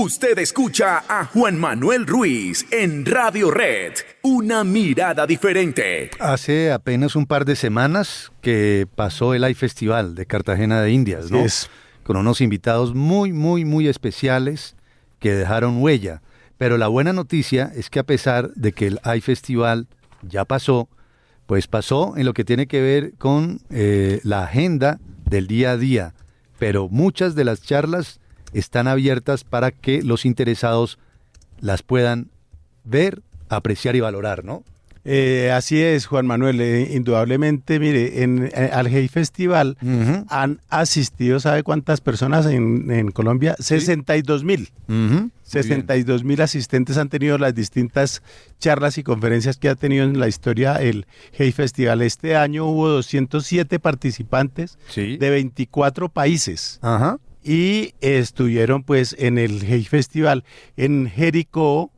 Usted escucha a Juan Manuel Ruiz en Radio Red, una mirada diferente. Hace apenas un par de semanas que pasó el iFestival de Cartagena de Indias, ¿no? Con unos invitados muy especiales que dejaron huella. Pero la buena noticia es que a pesar de que el iFestival ya pasó, pues pasó en lo que tiene que ver con la agenda del día a día. Pero muchas de las charlas están abiertas para que los interesados las puedan ver, apreciar y valorar, ¿no? Así es, Juan Manuel. Indudablemente, mire, al Hey Festival han asistido, ¿sabe cuántas personas en Colombia? 62,000. 62,000 asistentes han tenido las distintas charlas y conferencias que ha tenido en la historia el Hey Festival. Este año hubo 207 participantes de 24 países. Y estuvieron pues en el Hey Festival en Jericó,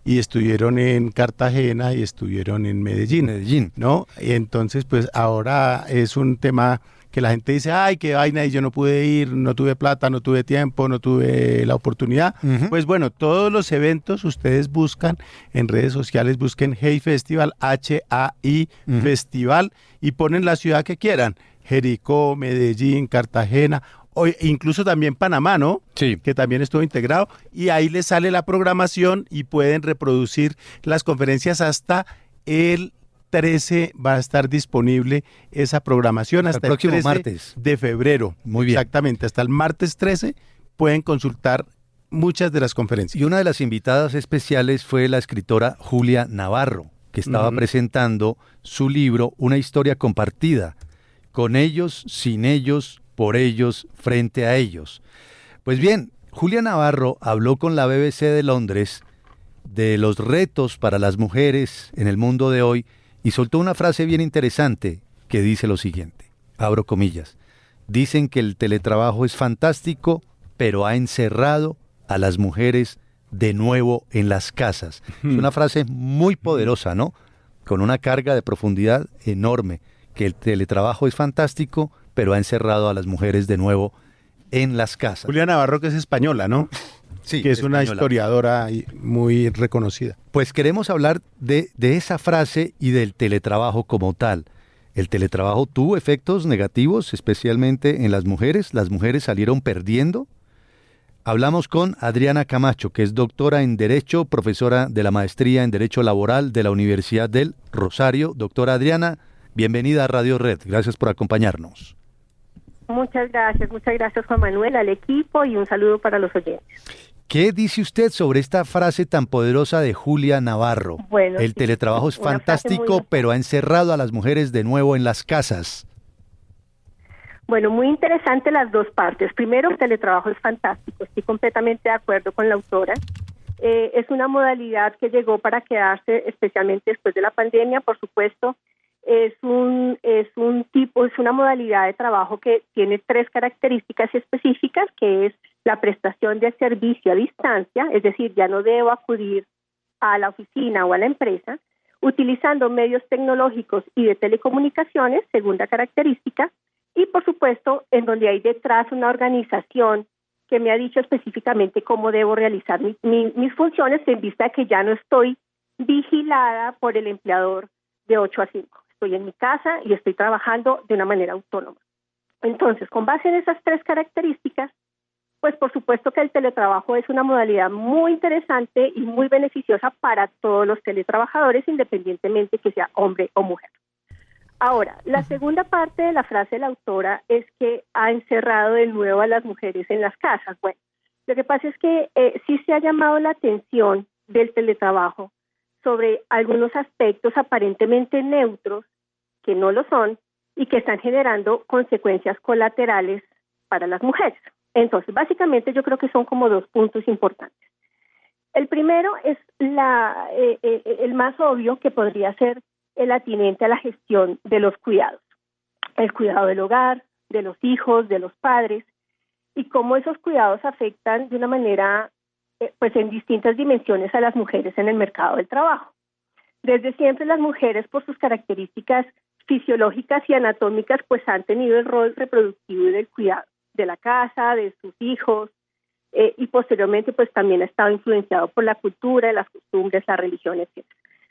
y estuvieron en Cartagena y estuvieron en Medellín, ¿no? Y entonces, pues ahora es un tema que la gente dice, ay, qué vaina, y yo no pude ir, no tuve plata, no tuve tiempo, no tuve la oportunidad. Pues bueno, todos los eventos ustedes buscan en redes sociales, busquen Hey Festival, H-A-I Festival, y ponen la ciudad que quieran, Jericó, Medellín, Cartagena, o incluso también Panamá, ¿no? Sí. Que también estuvo integrado, y ahí les sale la programación y pueden reproducir las conferencias hasta el 13, va a estar disponible esa programación hasta el próximo 13 martes de febrero. Muy bien. Exactamente, hasta el martes 13 pueden consultar muchas de las conferencias. Y una de las invitadas especiales fue la escritora Julia Navarro, que estaba presentando su libro Una historia compartida, con ellos, sin ellos, por ellos, frente a ellos. Pues bien, Julia Navarro habló con la BBC de Londres de los retos para las mujeres en el mundo de hoy y soltó una frase bien interesante que dice lo siguiente, abro comillas, dicen que el teletrabajo es fantástico, pero ha encerrado a las mujeres de nuevo en las casas. Es una frase muy poderosa, ¿no? Con una carga de profundidad enorme, que el teletrabajo es fantástico, pero ha encerrado a las mujeres de nuevo en las casas. Julia Navarro, que es española, ¿no? Sí, que es española. una historiadora muy reconocida. Pues queremos hablar de esa frase y del teletrabajo como tal. El teletrabajo tuvo efectos negativos, especialmente en las mujeres. Las mujeres salieron perdiendo. Hablamos con Adriana Camacho, que es doctora en Derecho, profesora de la maestría en Derecho Laboral de la Universidad del Rosario. Doctora Adriana, bienvenida a Radio Red. Gracias por acompañarnos. Muchas gracias Juan Manuel, al equipo, y un saludo para los oyentes. ¿Qué dice usted sobre esta frase tan poderosa de Julia Navarro? Bueno, el teletrabajo es fantástico, pero ha encerrado a las mujeres de nuevo en las casas. Bueno, muy interesante las dos partes. Primero, el teletrabajo es fantástico, estoy completamente de acuerdo con la autora. Es una modalidad que llegó para quedarse, especialmente después de la pandemia, por supuesto. Es una modalidad de trabajo que tiene tres características específicas, que es la prestación de servicio a distancia, es decir, ya no debo acudir a la oficina o a la empresa, utilizando medios tecnológicos y de telecomunicaciones, segunda característica, y por supuesto, en donde hay detrás una organización que me ha dicho específicamente cómo debo realizar mis funciones, en vista de que ya no estoy vigilada por el empleador de 8 a 5. Estoy en mi casa y estoy trabajando de una manera autónoma. Entonces, con base en esas tres características, pues por supuesto que el teletrabajo es una modalidad muy interesante y muy beneficiosa para todos los teletrabajadores, independientemente que sea hombre o mujer. Ahora, la segunda parte de la frase de la autora es que ha encerrado de nuevo a las mujeres en las casas. Bueno, lo que pasa es que sí se ha llamado la atención del teletrabajo sobre algunos aspectos aparentemente neutros, que no lo son, y que están generando consecuencias colaterales para las mujeres. Entonces, básicamente yo creo que son como dos puntos importantes. El primero es el más obvio, que podría ser el atinente a la gestión de los cuidados. El cuidado del hogar, de los hijos, de los padres, y cómo esos cuidados afectan de una manera pues en distintas dimensiones a las mujeres en el mercado del trabajo. Desde siempre las mujeres, por sus características fisiológicas y anatómicas, pues han tenido el rol reproductivo y del cuidado de la casa, de sus hijos, y posteriormente pues también ha estado influenciado por la cultura, las costumbres, la religión, etc.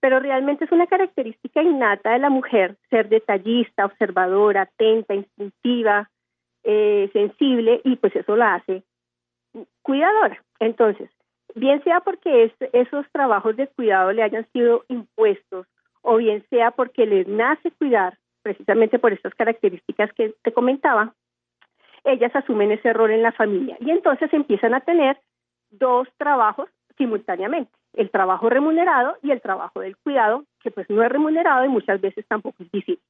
Pero realmente es una característica innata de la mujer ser detallista, observadora, atenta, instintiva, sensible, y pues eso la hace cuidadora. Entonces, bien sea porque esos trabajos de cuidado le hayan sido impuestos, o bien sea porque les nace cuidar, precisamente por estas características que te comentaba, ellas asumen ese rol en la familia y entonces empiezan a tener dos trabajos simultáneamente, el trabajo remunerado y el trabajo del cuidado, que pues no es remunerado y muchas veces tampoco es visible.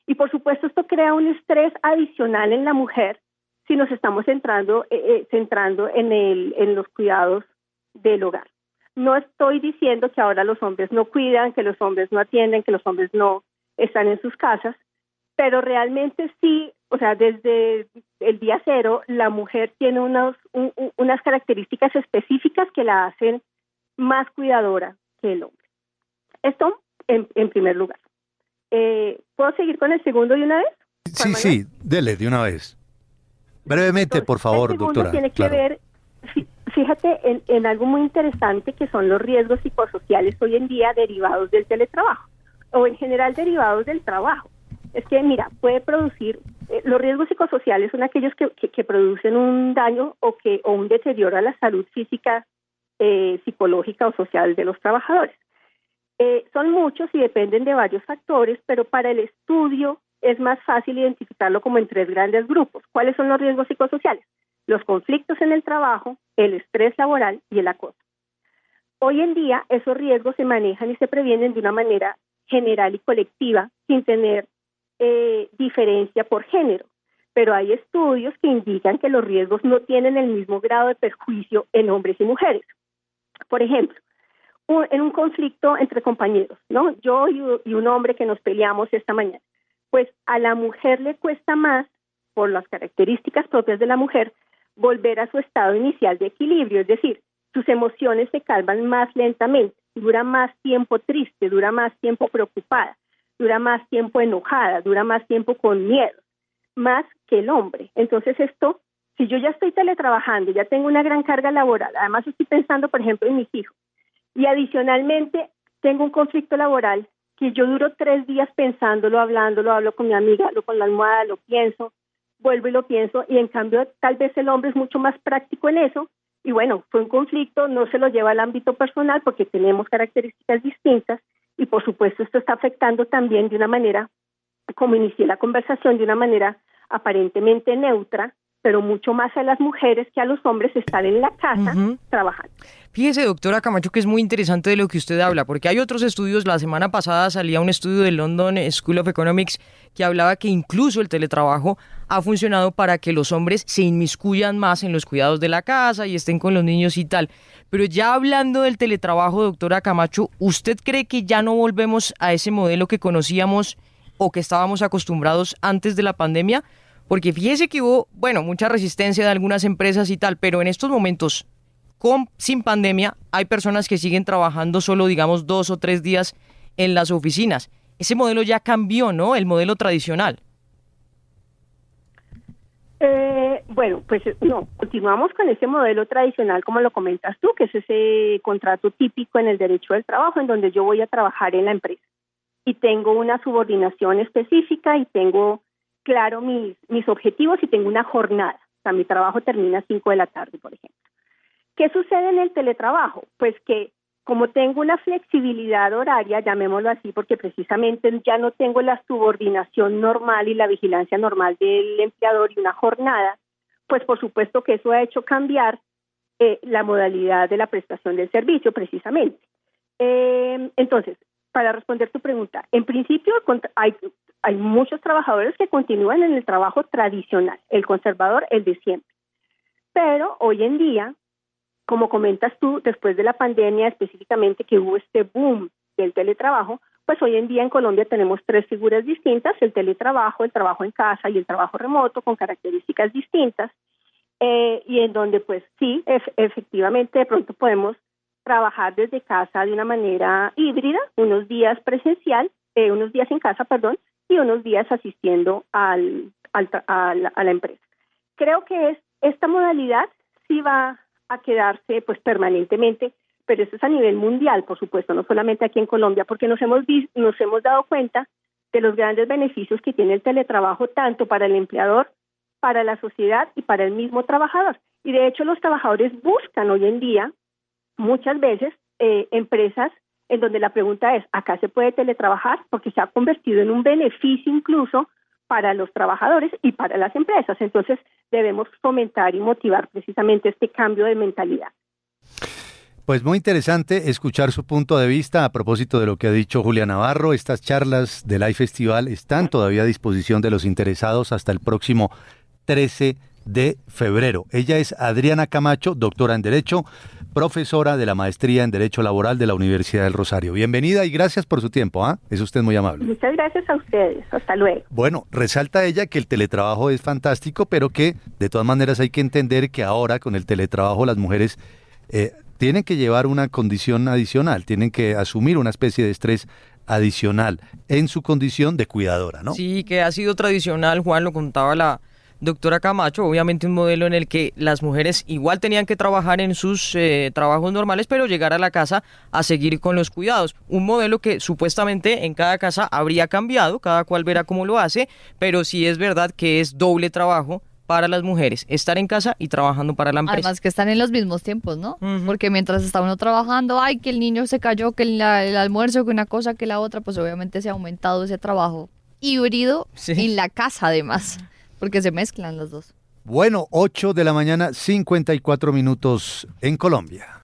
Y por supuesto esto crea un estrés adicional en la mujer si nos estamos centrando en los cuidados del hogar. No estoy diciendo que ahora los hombres no cuidan, que los hombres no atienden, que los hombres no están en sus casas, pero realmente sí, o sea, desde el día cero, la mujer tiene unas características específicas que la hacen más cuidadora que el hombre. Esto en primer lugar. ¿Puedo seguir con el segundo de una vez? Sí, dele de una vez. Brevemente, por favor, el segundo doctora. Tiene que ver, fíjate, en algo muy interesante que son los riesgos psicosociales hoy en día derivados del teletrabajo o en general derivados del trabajo. Es que, mira, puede producir, los riesgos psicosociales son aquellos que producen un daño o un deterioro a la salud física, psicológica o social de los trabajadores. Son muchos y dependen de varios factores, pero para el estudio es más fácil identificarlo como en tres grandes grupos. ¿Cuáles son los riesgos psicosociales? Los conflictos en el trabajo, el estrés laboral y el acoso. Hoy en día esos riesgos se manejan y se previenen de una manera general y colectiva sin tener diferencia por género, pero hay estudios que indican que los riesgos no tienen el mismo grado de perjuicio en hombres y mujeres. Por ejemplo, en un conflicto entre compañeros, ¿no? Yo y un hombre que nos peleamos esta mañana, pues a la mujer le cuesta más, por las características propias de la mujer, volver a su estado inicial de equilibrio, es decir, sus emociones se calman más lentamente, dura más tiempo triste, dura más tiempo preocupada, dura más tiempo enojada, dura más tiempo con miedo, más que el hombre. Entonces esto, si yo ya estoy teletrabajando, ya tengo una gran carga laboral, además estoy pensando, por ejemplo, en mis hijos, y adicionalmente tengo un conflicto laboral que yo duro 3 días pensándolo, hablándolo, hablo con mi amiga, hablo con la almohada, lo pienso, vuelvo y lo pienso, y en cambio tal vez el hombre es mucho más práctico en eso, y bueno, fue un conflicto, no se lo lleva al ámbito personal porque tenemos características distintas, y por supuesto esto está afectando también de una manera, como inicié la conversación, de una manera aparentemente neutra, pero mucho más a las mujeres que a los hombres estar en la casa trabajando. Fíjese, doctora Camacho, que es muy interesante de lo que usted habla, porque hay otros estudios. La semana pasada salía un estudio de London School of Economics que hablaba que incluso el teletrabajo ha funcionado para que los hombres se inmiscuyan más en los cuidados de la casa y estén con los niños y tal. Pero ya hablando del teletrabajo, doctora Camacho, ¿usted cree que ya no volvemos a ese modelo que conocíamos o que estábamos acostumbrados antes de la pandemia? Porque fíjese que hubo, mucha resistencia de algunas empresas y tal, pero en estos momentos, sin pandemia, hay personas que siguen trabajando solo, 2 o 3 días en las oficinas. Ese modelo ya cambió, ¿no? El modelo tradicional. Pues no, continuamos con ese modelo tradicional, como lo comentas tú, que es ese contrato típico en el derecho del trabajo, en donde yo voy a trabajar en la empresa y tengo una subordinación específica y tengo claro mis objetivos y tengo una jornada. O sea, mi trabajo termina a 5 de la tarde, por ejemplo. ¿Qué sucede en el teletrabajo? Pues que como tengo una flexibilidad horaria, llamémoslo así, porque precisamente ya no tengo la subordinación normal y la vigilancia normal del empleador y una jornada, pues por supuesto que eso ha hecho cambiar la modalidad de la prestación del servicio, precisamente. Entonces, para responder tu pregunta, en principio hay muchos trabajadores que continúan en el trabajo tradicional, el conservador, el de siempre. Pero hoy en día, como comentas tú, después de la pandemia, específicamente que hubo este boom del teletrabajo, pues hoy en día en Colombia tenemos 3 figuras distintas: el teletrabajo, el trabajo en casa y el trabajo remoto, con características distintas, y en donde pues sí, efectivamente de pronto podemos trabajar desde casa de una manera híbrida, unos días presencial, unos días en casa, y unos días asistiendo a la empresa. Creo que esta modalidad sí va a quedarse pues permanentemente, pero eso es a nivel mundial, por supuesto, no solamente aquí en Colombia, porque nos hemos dado cuenta de los grandes beneficios que tiene el teletrabajo tanto para el empleador, para la sociedad y para el mismo trabajador. Y de hecho los trabajadores buscan hoy en día muchas veces empresas en donde la pregunta es, ¿acá se puede teletrabajar? Porque se ha convertido en un beneficio incluso para los trabajadores y para las empresas. Entonces debemos fomentar y motivar precisamente este cambio de mentalidad. Pues muy interesante escuchar su punto de vista a propósito de lo que ha dicho Julia Navarro. Estas charlas del iFestival están todavía a disposición de los interesados hasta el próximo 13 de febrero. Ella es Adriana Camacho, doctora en Derecho, profesora de la Maestría en Derecho Laboral de la Universidad del Rosario. Bienvenida y gracias por su tiempo. Es usted muy amable. Muchas gracias a ustedes. Hasta luego. Bueno, resalta ella que el teletrabajo es fantástico, pero que de todas maneras hay que entender que ahora con el teletrabajo las mujeres tienen que llevar una condición adicional, tienen que asumir una especie de estrés adicional en su condición de cuidadora, ¿no? Sí, que ha sido tradicional, Juan, lo contaba la doctora Camacho, obviamente un modelo en el que las mujeres igual tenían que trabajar en sus trabajos normales, pero llegar a la casa a seguir con los cuidados. Un modelo que supuestamente en cada casa habría cambiado, cada cual verá cómo lo hace, pero sí es verdad que es doble trabajo para las mujeres, estar en casa y trabajando para la empresa. Además que están en los mismos tiempos, ¿no? Porque mientras está uno trabajando, ay, que el niño se cayó, que el almuerzo, que una cosa, que la otra, pues obviamente se ha aumentado ese trabajo híbrido en la casa además, porque se mezclan los dos. Bueno, 8 de la mañana, 54 minutos en Colombia.